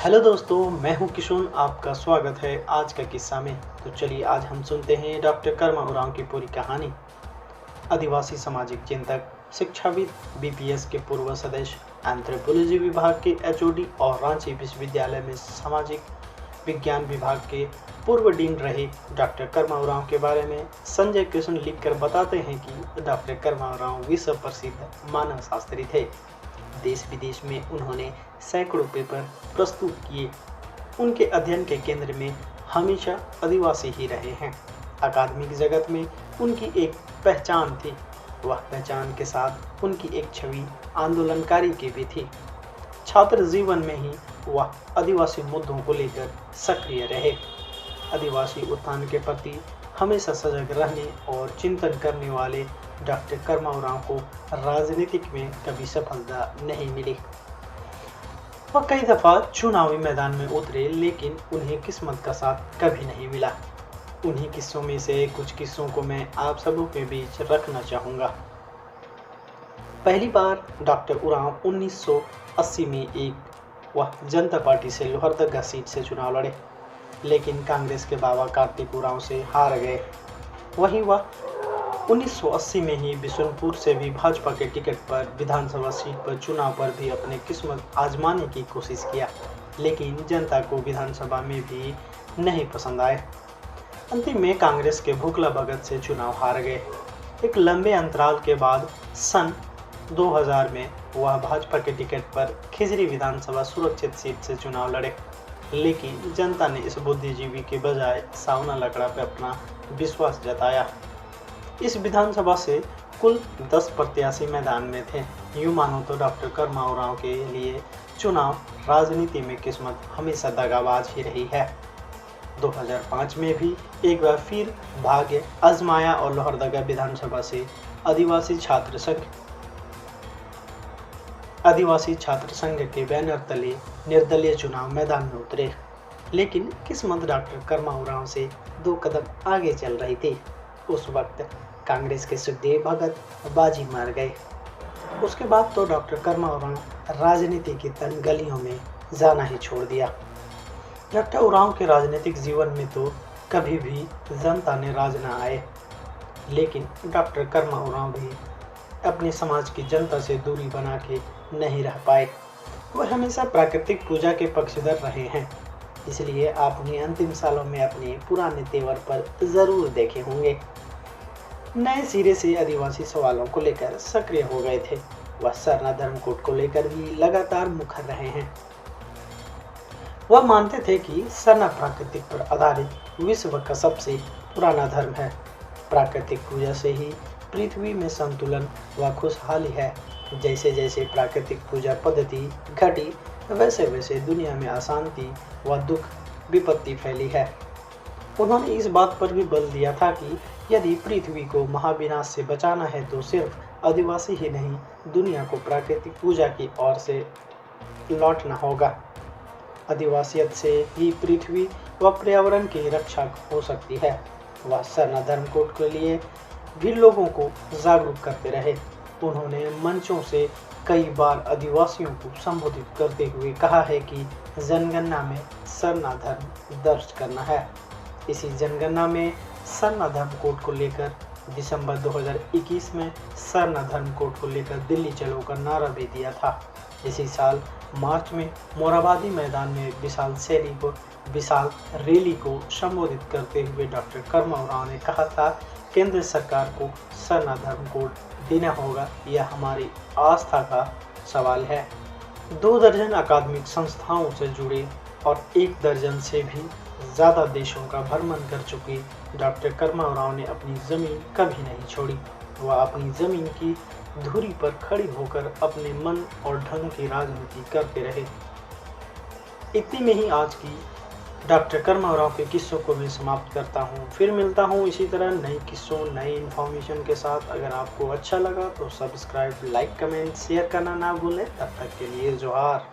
Hello दोस्तों, मैं हूं किशोर। आपका स्वागत है आज का किस्सा में। तो चलिए आज हम सुनते हैं डॉक्टर कर्मा उरांव की पूरी कहानी। आदिवासी सामाजिक चिंतक, शिक्षाविद, बीपीएस के पूर्व सदस्य, एंथ्रोपोलॉजी विभाग के एचओडी और रांची विश्वविद्यालय में सामाजिक विज्ञान विभाग के पूर्व डीन रहे डॉक्टर कर्मा उरांव के बारे में संजय कृष्ण लिखकर बताते हैं कि डॉक्टर कर्मा उरांव विश्व प्रसिद्ध मानव शास्त्री थे। देश विदेश में उन्होंने सैकड़ों पेपर प्रस्तुत किए। उनके अध्ययन के केंद्र में हमेशा आदिवासी ही रहे हैं। अकादमिक जगत में उनकी एक पहचान थी। वह पहचान के साथ उनकी एक छवि आंदोलनकारी की भी थी। छात्र जीवन में ही वह आदिवासी मुद्दों को लेकर सक्रिय रहे। आदिवासी उत्थान के प्रति हमेशा सजग रहने और चिंतन करने वाले डॉक्टर कर्मा उरांव को राजनीतिक में कभी सफलता नहीं मिली। वह कई दफा चुनावी मैदान में उतरे, लेकिन उन्हें किस्मत का साथ कभी नहीं मिला। उन्हीं किस्सों में से कुछ किस्सों को मैं आप सबों के बीच रखना चाहूँगा। पहली बार डॉक्टर उरांव 1980 में वह जनता पार्टी से लोहरदगा सीट से चुनाव लड़े, लेकिन कांग्रेस के बाबा कार्तिक उरांव से हार गए। वहीं वह 1980 में ही बिशुनपुर से भी भाजपा के टिकट पर विधानसभा सीट पर चुनाव पर भी अपने किस्मत आजमाने की कोशिश किया, लेकिन जनता को विधानसभा में भी नहीं पसंद आए। अंतिम में कांग्रेस के भुकला भगत से चुनाव हार गए। एक लंबे अंतराल के बाद सन 2000 में वह भाजपा के टिकट पर खिजरी विधानसभा सुरक्षित सीट से चुनाव लड़े, लेकिन जनता ने इस बुद्धिजीवी के बजाय सावना लकड़ा पर अपना विश्वास जताया। इस विधानसभा से कुल 10 प्रत्याशी मैदान में थे। यूँ मानो तो डॉक्टर कर्मा उरांव के लिए चुनाव राजनीति में किस्मत हमेशा दगाबाज ही रही है। 2005 में भी एक बार फिर भाग्य आजमाया और लोहरदगा विधानसभा से आदिवासी छात्र संघ के बैनर तले निर्दलीय चुनाव मैदान में उतरे, लेकिन किस्मत डॉक्टर कर्मा उरांव से 2 कदम आगे चल रही थी। उस वक्त कांग्रेस के सुखदेव भगत बाजी मार गए। उसके बाद तो डॉक्टर कर्मा उरांव राजनीति की तंग गलियों में जाना ही छोड़ दिया। डॉक्टर उरांव के राजनीतिक जीवन में तो कभी भी जनता ने राज न आए, लेकिन डॉक्टर कर्मा उरांव भी अपने समाज की जनता से दूरी बना के नहीं रह पाए। वह हमेशा प्राकृतिक पूजा के पक्षधर रहे हैं, इसलिए आप उन्हें अंतिम सालों में अपने पुराने तेवर पर जरूर देखे होंगे। नए सिरे से आदिवासी सवालों को लेकर सक्रिय हो गए थे। वह सरना धर्म कोड को लेकर भी लगातार मुखर रहे हैं। वह मानते थे कि सरना प्राकृतिक पर आधारित विश्व का सबसे पुराना धर्म है। प्राकृतिक पूजा से ही पृथ्वी में संतुलन व खुशहाली है। जैसे जैसे प्राकृतिक पूजा पद्धति घटी, वैसे वैसे दुनिया में अशांति व दुख विपत्ति फैली है। उन्होंने इस बात पर भी बल दिया था कि यदि पृथ्वी को महाविनाश से बचाना है तो सिर्फ आदिवासी ही नहीं, दुनिया को प्राकृतिक पूजा की ओर से लौटना होगा। आदिवासियत से ही पृथ्वी व पर्यावरण की रक्षा हो सकती है। वह सरना धर्म कोड के लिए भी लोगों को जागरूक करते रहे। उन्होंने मंचों से कई बार आदिवासियों को संबोधित करते हुए कहा है कि जनगणना में सरना धर्म दर्ज करना है। इसी जनगणना में सरना धर्म कोड को लेकर दिसंबर 2021 में सरना धर्म कोड को लेकर दिल्ली चलो का नारा भी दिया था। इसी साल मार्च में मोराबादी मैदान में विशाल रैली को संबोधित करते हुए डॉक्टर कर्मा उरांव ने कहा था, केंद्र सरकार को सरना धर्म कोड देना होगा, यह हमारी आस्था का सवाल है। 2 दर्जन अकादमिक संस्थाओं से जुड़े और 1 दर्जन से भी ज़्यादा देशों का भ्रमण कर चुकी डॉक्टर कर्मा उरांव ने अपनी ज़मीन कभी नहीं छोड़ी। वह अपनी ज़मीन की धुरी पर खड़ी होकर अपने मन और ढंग की राजनीति करते रहे। इतनी में ही आज की डॉक्टर कर्मा उरांव के किस्सों को मैं समाप्त करता हूँ। फिर मिलता हूँ इसी तरह नए किस्सों, नई इन्फॉर्मेशन के साथ। अगर आपको अच्छा लगा तो सब्सक्राइब, लाइक, कमेंट, शेयर करना ना भूलें। तब तक के लिए जोहार।